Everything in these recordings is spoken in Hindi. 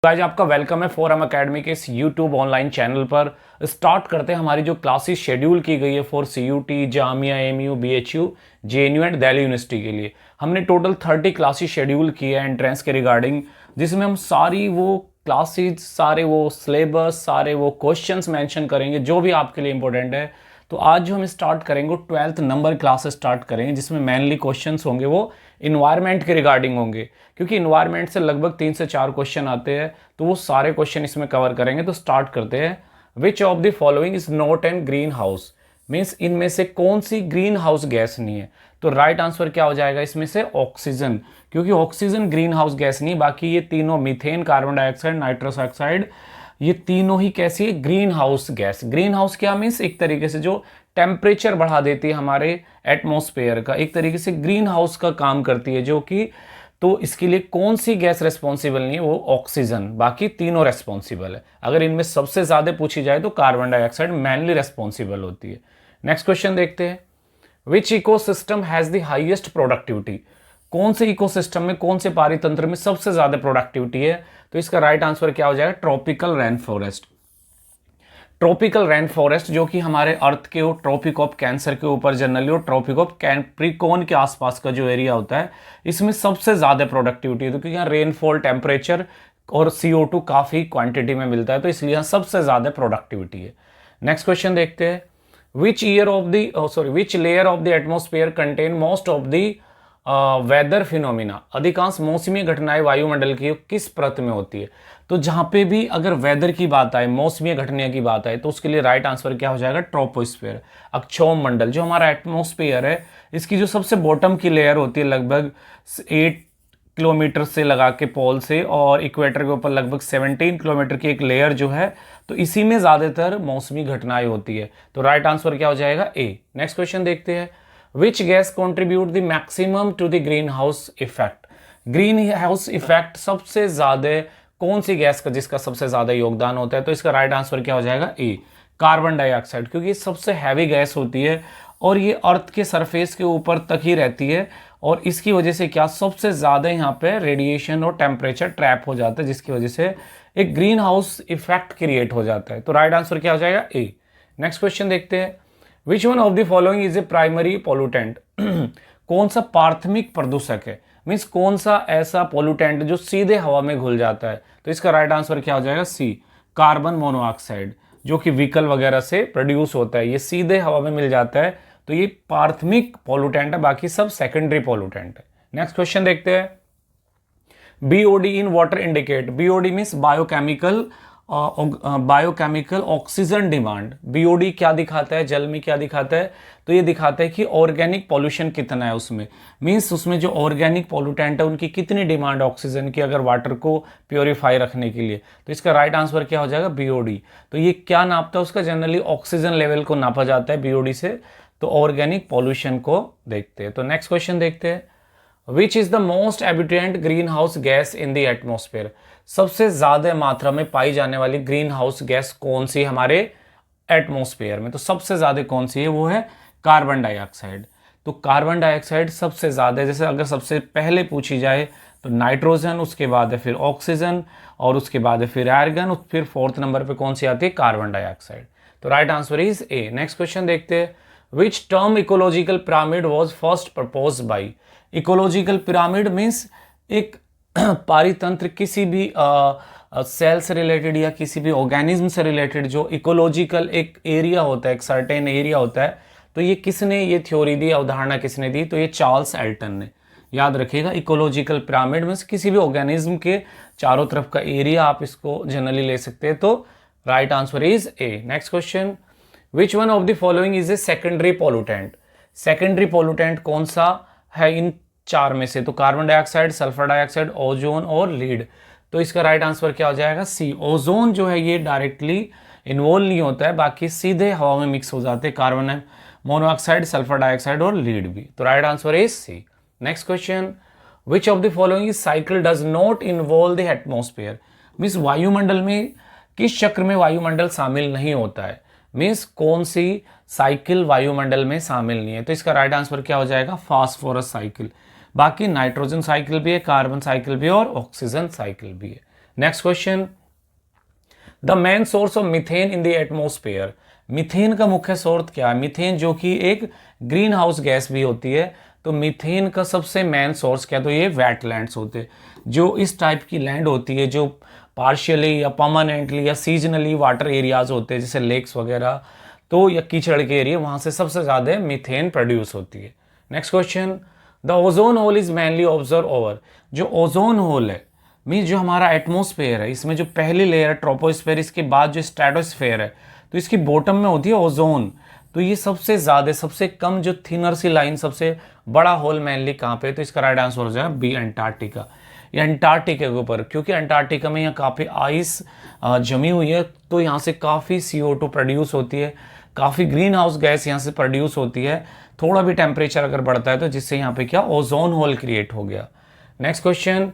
आज आपका वेलकम है फोरम एकेडमी के इस यूट्यूब ऑनलाइन चैनल पर। स्टार्ट करते हैं हमारी जो क्लासेस शेड्यूल की गई है for CUET, Jamia, MU, BHU, JNU and Delhi University के लिए। हमने टोटल 30 क्लासेस शेड्यूल किए हैं एंट्रेंस के रिगार्डिंग, जिसमें हम सारी वो क्लासेस, सारे वो सिलेबस, सारे वो क्वेश्चंस मेंशन करेंगे जो भी आपके लिए इंपॉर्टेंट है। तो आज जो हम स्टार्ट करेंगे 12th नंबर क्लास स्टार्ट करेंगे, जिसमें मेनली क्वेश्चंस होंगे वो इन्वायरमेंट के रिगार्डिंग होंगे, क्योंकि इन्वायरमेंट से लगभग 3 से 4 क्वेश्चन आते हैं, तो वो सारे क्वेश्चन इसमें कवर करेंगे। तो स्टार्ट करते हैं। विच of the following is not an green house, means इनमें से कौन सी ग्रीन हाउस गैस नहीं है। तो राइट आंसर क्या हो जाएगा इसमें से? ऑक्सीजन, क्योंकि ऑक्सीजन ग्रीन हाउस गैस नहीं, बाकी ये तीनों methane, carbon dioxide, nitrous oxide, ये तीनों ही कैसी है? Green house gas. Green house क्या मीन्स? एक तरीके से जो टेम्परेचर बढ़ा देती है हमारे एटमॉस्फेयर का, एक तरीके से ग्रीन हाउस का काम करती है, जो कि तो इसके लिए कौन सी गैस रेस्पॉन्सिबल नहीं है? वो ऑक्सीजन, बाकी तीनों रेस्पॉन्सिबल है। अगर इनमें सबसे ज्यादा पूछी जाए तो कार्बन डाइऑक्साइड मेनली रेस्पॉन्सिबल होती है। नेक्स्ट क्वेश्चन देखते हैं। Which ecosystem has the highest productivity, कौन से इकोसिस्टम में, कौन से पारितंत्र में सबसे ज्यादा प्रोडक्टिविटी है? तो इसका राइट आंसर क्या हो जाएगा? Tropical rain forest. Tropical rain forest जो कि हमारे अर्थ के ट्रॉपिक ऑफ कैंसर के ऊपर जनरली और ट्रॉपिक ऑफ कैप्रिकॉर्न के आसपास का जो एरिया होता है, इसमें सबसे ज्यादा प्रोडक्टिविटी है, तो क्योंकि यहाँ रेनफॉल, टेम्परेचर और CO2 काफी क्वांटिटी में मिलता है, तो इसलिए यहाँ सबसे ज्यादा प्रोडक्टिविटी है। नेक्स्ट क्वेश्चन देखते हैं। Which layer of the atmosphere contain most of the weather phenomena, अधिकांश मौसमी घटनाएं वायुमंडल की किस परत में होती है? तो जहां पे भी अगर वेदर की बात आए, मौसमी घटनाएं की बात आए, तो उसके लिए राइट आंसर क्या हो जाएगा? ट्रोपोस्फेयर, अक्षौम मंडल। जो हमारा एटमोस्फेयर है, इसकी जो सबसे बॉटम की लेयर होती है लगभग 8 किलोमीटर से लगा के पोल से, और इक्वेटर के ऊपर लगभग 17 किलोमीटर की एक लेयर जो है, तो इसी में ज्यादातर मौसमी घटनाएं होती है। तो राइट आंसर क्या हो जाएगा? ए। नेक्स्ट क्वेश्चन देखते हैं। Which gas contribute the maximum to the green house effect, green house effect सबसे ज्यादा कौन सी गैस का, जिसका सबसे ज्यादा योगदान होता है? तो इसका राइट आंसर क्या हो जाएगा? ए, कार्बन डाइऑक्साइड, क्योंकि ये सबसे हैवी गैस होती है और ये अर्थ के सरफेस के ऊपर तक ही रहती है, और इसकी वजह से क्या सबसे ज्यादा यहाँ पे रेडिएशन और टेम्परेचर ट्रैप हो जाता है, जिसकी वजह से एक ग्रीन हाउस इफेक्ट क्रिएट हो जाता है। तो राइट आंसर क्या हो जाएगा? ए। नेक्स्ट क्वेश्चन देखते हैं। Which one of the following is a primary pollutant, कौन सा प्राथमिक प्रदूषक है? मीन्स कौन सा ऐसा पोल्यूटेंट जो सीधे हवा में घुल जाता है? तो इसका राइट आंसर क्या हो जाएगा? सी, कार्बन मोनोऑक्साइड, जो कि व्हीकल वगैरह से प्रोड्यूस होता है, ये सीधे हवा में मिल जाता है, तो ये प्राथमिक पोल्यूटेंट है, बाकी सब सेकेंडरी पोल्यूटेंट है। नेक्स्ट क्वेश्चन देखते हैं। BOD in water indicate, BOD means biochemical oxygen demand. BOD क्या दिखाता है? जल में क्या दिखाता है? तो ये दिखाता है कि ऑर्गेनिक पॉल्यूशन कितना है उसमें, मीन्स उसमें जो ऑर्गेनिक पॉल्यूटेंट है उनकी कितनी डिमांड ऑक्सीजन की, अगर वाटर को प्योरीफाई रखने के लिए। तो इसका राइट आंसर क्या हो जाएगा? BOD। तो ये क्या नापता है? उसका जनरली ऑक्सीजन लेवल को नापा जाता है BOD से, तो ऑर्गेनिक पॉल्यूशन को देखते हैं। तो नेक्स्ट क्वेश्चन देखते हैं। Which is the most abundant green house gas in the atmosphere, सबसे ज्यादा मात्रा में पाई जाने वाली ग्रीन हाउस गैस कौन सी हमारे एटमोस्फेयर में? तो सबसे ज्यादा कौन सी है? वो है कार्बन डाइऑक्साइड। तो कार्बन डाइऑक्साइड सबसे ज्यादा, जैसे अगर सबसे पहले पूछी जाए तो नाइट्रोजन, उसके बाद है फिर ऑक्सीजन, और उसके बाद है फिर आर्गन, फिर 4th नंबर पे कौन सी आती है? Carbon dioxide. तो right answer is A. Next question देखते हैं। Which term ecological pyramid was first propose by, ecological pyramid means एक पारितंत्र, किसी भी सेल से रिलेटेड या किसी भी ऑर्गेनिज्म से रिलेटेड जो इकोलॉजिकल एक एरिया होता है, एक सर्टेन एरिया होता है, तो ये किसने ये थ्योरी दी, अवधारणा किसने दी? तो ये चार्ल्स एल्टन ने। याद रखिएगा, इकोलॉजिकल पिरामिड मीन्स किसी भी ऑर्गेनिज्म के चारों तरफ का एरिया, आप इसको जनरली ले सकते हैं। तो right answer is A. Next question. Which one of the following is a secondary pollutant, secondary pollutant कौन सा है इन चार में से? तो carbon dioxide, sulphur dioxide, ozone और लीड। तो इसका राइट आंसर क्या हो जाएगा? सी। ओजोन जो है ये डायरेक्टली इन्वॉल्व नहीं होता है, बाकी सीधे हवा में मिक्स हो जाते हैं, कार्बन मोनोऑक्साइड, सल्फर डाइऑक्साइड और लीड भी। तो right answer is C. Next question. Which of the following cycle does not involve the atmosphere, means वायुमंडल में किस चक्र में वायुमंडल शामिल नहीं होता है? मीन्स कौन सी साइकिल वायुमंडल में शामिल नहीं है? तो इसका राइट आंसर क्या हो जाएगा? Phosphorus cycle. बाकी नाइट्रोजन साइकिल भी है, कार्बन साइकिल भी है और ऑक्सीजन साइकिल भी है। Next question, the main source of methane in the atmosphere. Methane का मुख्य स्रोत क्या है? मीथेन जो कि एक ग्रीन हाउस गैस भी होती है, तो मीथेन का सबसे मेन सोर्स क्या है? तो ये वेटलैंड्स होते हैं, जो इस टाइप की लैंड होती है जो पार्शियली या परमानेंटली या सीजनली वाटर एरियाज होते हैं, जैसे लेक्स वगैरह, तो या कीचड़ के एरिया, वहाँ से सबसे ज़्यादा मीथेन प्रोड्यूस होती है। Next question, the ozone hole is mainly observe over. जो ओजोन होल है मीन्स जो हमारा एटमोस्फेयर है, इसमें जो पहली लेयर है ट्रोपोस्फेयर, इसके बाद जो स्ट्रेटोस्फेयर है, तो इसकी बॉटम में होती है ओजोन। तो ये सबसे ज़्यादा, सबसे कम जो थिनर सी लाइन, सबसे बड़ा होल मेनली कहाँ पे? तो इसका राइट आंसर हो जाएगा बी, अंटार्कटिका। ये अंटार्कटिका के ऊपर, क्योंकि अंटार्कटिका में यहाँ काफ़ी आइस जमी हुई है, तो यहाँ से काफ़ी CO2 प्रोड्यूस होती है, काफ़ी ग्रीन हाउस गैस यहाँ से प्रोड्यूस होती है। थोड़ा भी टेम्परेचर अगर बढ़ता है तो जिससे यहाँ पे क्या ओजोन होल क्रिएट हो गया। Next question,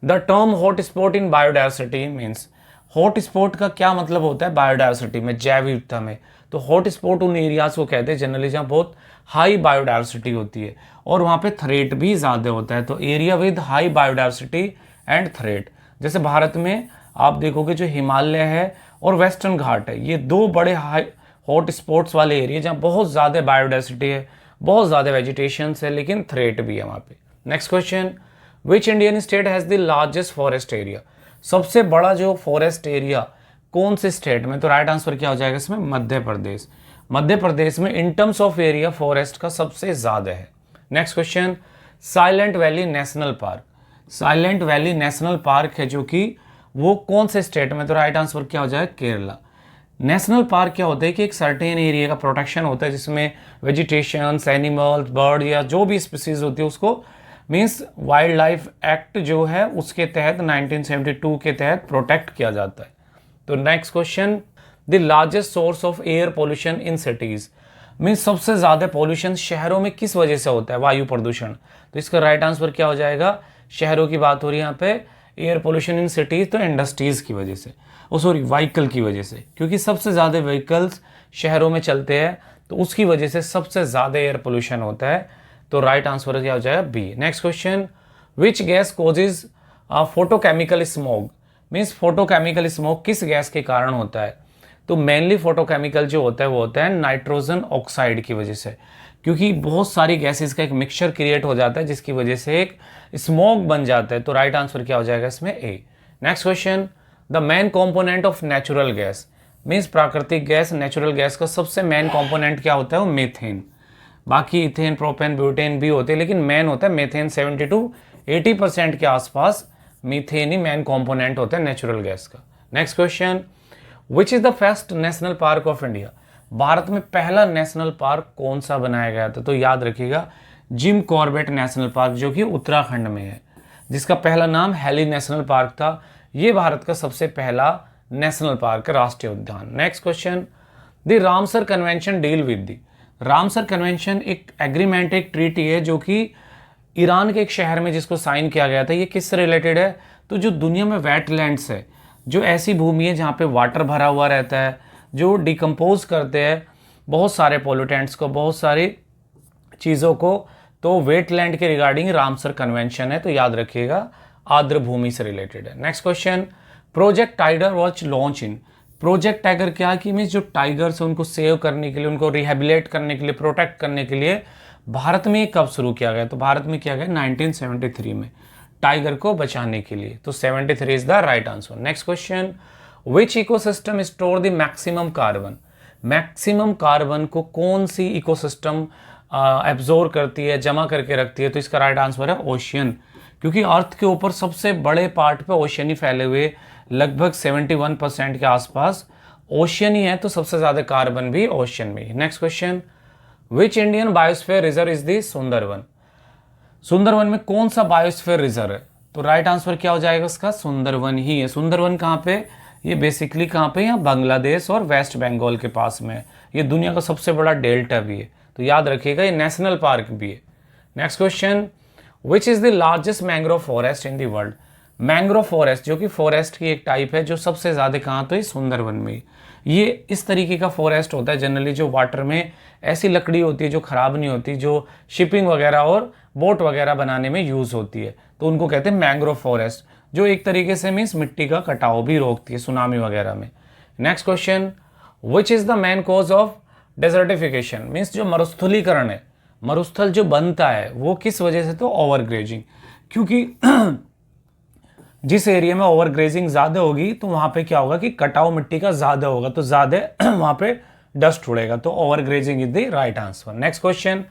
the term hot spot in biodiversity means. Hot spot का क्या मतलब होता है बायोडायवर्सिटी में, जैव विविधता में? तो हॉट स्पॉट उन एरियाज को कहते हैं जनरली जहाँ बहुत हाई बायोडायवर्सिटी होती है और वहाँ पे थ्रेट भी ज़्यादा होता है। तो area with high biodiversity and threat, जैसे भारत में आप देखोगे जो हिमालय है और वेस्टर्न घाट है, ये दो बड़े हाई हॉट स्पॉट्स वाले एरिया जहाँ बहुत ज़्यादा बायोडायवर्सिटी है, बहुत ज़्यादा वेजिटेशन है, लेकिन थ्रेट भी है वहाँ पे। Next question, which Indian state has the largest forest area. सबसे बड़ा जो फॉरेस्ट एरिया कौन से स्टेट में? तो राइट आंसर क्या हो जाएगा इसमें? मध्य प्रदेश। मध्य प्रदेश में in terms of area forest का सबसे ज़्यादा है। Next question, silent valley national park. Silent valley national park है जो कि वो कौन से स्टेट में? तो राइट आंसर क्या हो जाएगा? केरला। नेशनल पार्क क्या होता है कि एक सर्टेन एरिया का प्रोटेक्शन होता है जिसमें वेजिटेशन, एनिमल्स, बर्ड या जो भी स्पीसीज होती है उसको मीन्स वाइल्ड लाइफ एक्ट जो है उसके तहत 1972 के तहत प्रोटेक्ट किया जाता है। तो next question, the largest source of air pollution in cities means सबसे ज़्यादा पोल्यूशन शहरों में किस वजह से होता है? वायु प्रदूषण। तो इसका राइट आंसर क्या हो जाएगा? शहरों की बात हो रही है यहाँ पे, एयर पोल्यूशन इन सिटीज़, तो इंडस्ट्रीज़ की वजह से, व्हीकल की वजह से, क्योंकि सबसे ज़्यादा व्हीकल्स शहरों में चलते हैं तो उसकी वजह से सबसे ज़्यादा एयर पोल्यूशन होता है। तो राइट आंसर क्या हो जाएगा? B. Next question, which gas causes photochemical smoke means photochemical smoke किस गैस के कारण होता है? तो मेनली फोटोकेमिकल जो होता है वो होता है नाइट्रोजन ऑक्साइड की वजह से, क्योंकि बहुत सारी गैसेस का एक मिक्सचर क्रिएट हो जाता है जिसकी वजह से एक स्मोक बन जाता है। तो राइट आंसर क्या हो जाएगा इसमें? A. Next question, the main component of natural gas means प्राकृतिक गैस, नेचुरल गैस का सबसे मेन कॉम्पोनेंट क्या होता है? वो मीथेन। बाकी इथेन, प्रोपेन, ब्यूटेन भी होते हैं, लेकिन मेन होता है मीथेन। 70-80% के आसपास मीथेन ही मेन कॉम्पोनेंट होता है नेचुरल गैस का। Next question, which is the first national park of India. Bharat में पहला नेशनल पार्क कौन सा बनाया गया था? तो याद रखिएगा जिम कॉर्बेट नेशनल पार्क जो कि उत्तराखंड में है, जिसका पहला नाम हेली नेशनल पार्क था। ये भारत का सबसे पहला नेशनल पार्क है, राष्ट्रीय उद्यान। Next question, the Ramsar convention deal with the. Ramsar convention एक एग्रीमेंट, एक ट्रीटी है जो कि ईरान के एक शहर में जिसको साइन किया गया था। ये किससे रिलेटेड है? तो जो दुनिया में वेटलैंड्स है, जो ऐसी भूमि है जहाँ पे वाटर भरा हुआ रहता है, जो डिकम्पोज करते हैं बहुत सारे पोल्यूटेंट्स को, बहुत सारी चीज़ों को, तो वेटलैंड के रिगार्डिंग रामसर कन्वेंशन है। तो याद रखिएगा आर्द्र भूमि से रिलेटेड है। Next question, project tiger watch launch in. Project tiger क्या है कि मीन्स जो टाइगर्स है उनको सेव करने के लिए, उनको रिहेबिलेट करने के लिए, प्रोटेक्ट करने के लिए भारत में कब शुरू किया गया? तो भारत में किया गया 1973 में, टाइगर को बचाने के लिए। तो 73 is the right answer. Next question, which ecosystem store the maximum carbon. Maximum carbon को कौन सी इकोसिस्टम एब्जॉर्ब करती है, जमा करके रखती है? तो इसका राइट आंसर है ओशियन, क्योंकि अर्थ के ऊपर सबसे बड़े पार्ट पे ओशियन ही फैले हुए, लगभग 71% के आसपास ओशियन ही है, तो सबसे ज़्यादा कार्बन भी ओशियन में ही। Next question, which Indian biosphere reserve is the Sundarban. Sundarban में कौन सा बायोस्फीयर रिजर्व है? तो राइट आंसर क्या हो जाएगा इसका? सुंदरवन ही है। सुंदरवन कहाँ पे? ये बेसिकली कहाँ पे? यहाँ बांग्लादेश और वेस्ट बंगाल के पास में है। ये दुनिया का सबसे बड़ा डेल्टा भी है, तो याद रखिएगा ये नेशनल पार्क भी है। Next question, which is the largest mangrove forest in the world. Mangrove forest जो कि फॉरेस्ट की एक टाइप है, जो सबसे ज़्यादा कहाँ? तो ये सुंदरवन में। ये इस तरीके का फॉरेस्ट होता है जनरली, जो वाटर में ऐसी लकड़ी होती है जो ख़राब नहीं होती, जो शिपिंग वगैरह और बोट वगैरह बनाने में यूज़ होती है, तो उनको कहते हैं मैंग्रोव फॉरेस्ट। जो एक तरीके से मीन्स मिट्टी का कटाव भी रोकती है सुनामी वगैरह में। Next question, which is the main cause of desertification, means जो मरुस्थलीकरण है, मरुस्थल जो बनता है वो किस वजह से, तो ओवरग्रेजिंग, क्योंकि जिस एरिया में ओवरग्रेजिंग ज़्यादा होगी तो वहाँ पे क्या होगा कि कटाव मिट्टी का ज़्यादा होगा, तो ज़्यादा वहाँ पे डस्ट उड़ेगा, तो overgrazing is the right answer. Next question,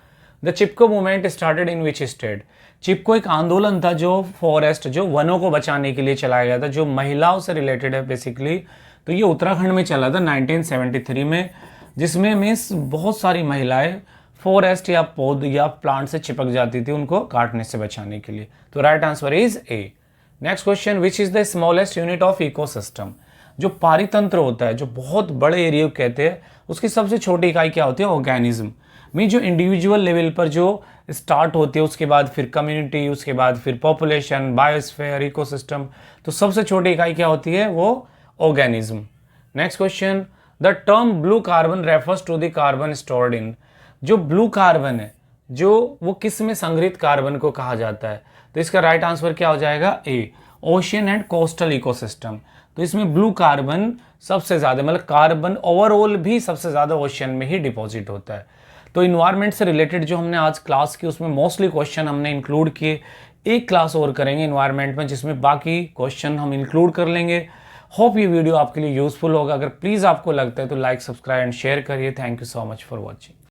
the Chipko movement started in which state, Chipko एक आंदोलन था जो फॉरेस्ट, जो वनों को बचाने के लिए चलाया गया था, जो महिलाओं से रिलेटेड है बेसिकली, तो ये उत्तराखंड में चला था 1973 में, जिसमें मीन्स बहुत सारी महिलाएं फॉरेस्ट या पौध या प्लांट से चिपक जाती थी उनको काटने से बचाने के लिए, तो right answer is A. Next question, which is the smallest unit of ecosystem, जो पारितंत्र होता है, जो बहुत बड़े एरिया कहते हैं, उसकी सबसे छोटी इकाई क्या होती है, ऑर्गेनिज्म, मीन जो इंडिविजुअल लेवल पर जो स्टार्ट होती है, उसके बाद फिर कम्युनिटी, उसके बाद फिर पॉपुलेशन, बायोस्फीयर, इकोसिस्टम, तो सबसे छोटी इकाई क्या होती है, वो organism. Next question, the term blue carbon refers to the carbon stored in, जो ब्लू कार्बन है जो वो किस में संग्रहित कार्बन को कहा जाता है, तो इसका राइट आंसर क्या हो जाएगा, ए, ओशियन एंड कोस्टल इकोसिस्टम। तो इसमें ब्लू कार्बन सबसे ज़्यादा, मतलब कार्बन ओवरऑल भी सबसे ज़्यादा ओशियन में ही डिपॉजिट होता है। तो इन्वायरमेंट से रिलेटेड जो हमने आज क्लास की उसमें मोस्टली क्वेश्चन हमने इंक्लूड किए, एक क्लास और करेंगे इन्वायरमेंट में जिसमें बाकी क्वेश्चन हम इंक्लूड कर लेंगे। होप ये वीडियो आपके लिए यूजफुल होगा। अगर प्लीज़ आपको लगता है तो लाइक, सब्सक्राइब एंड शेयर करिए। Thank you so much for watching.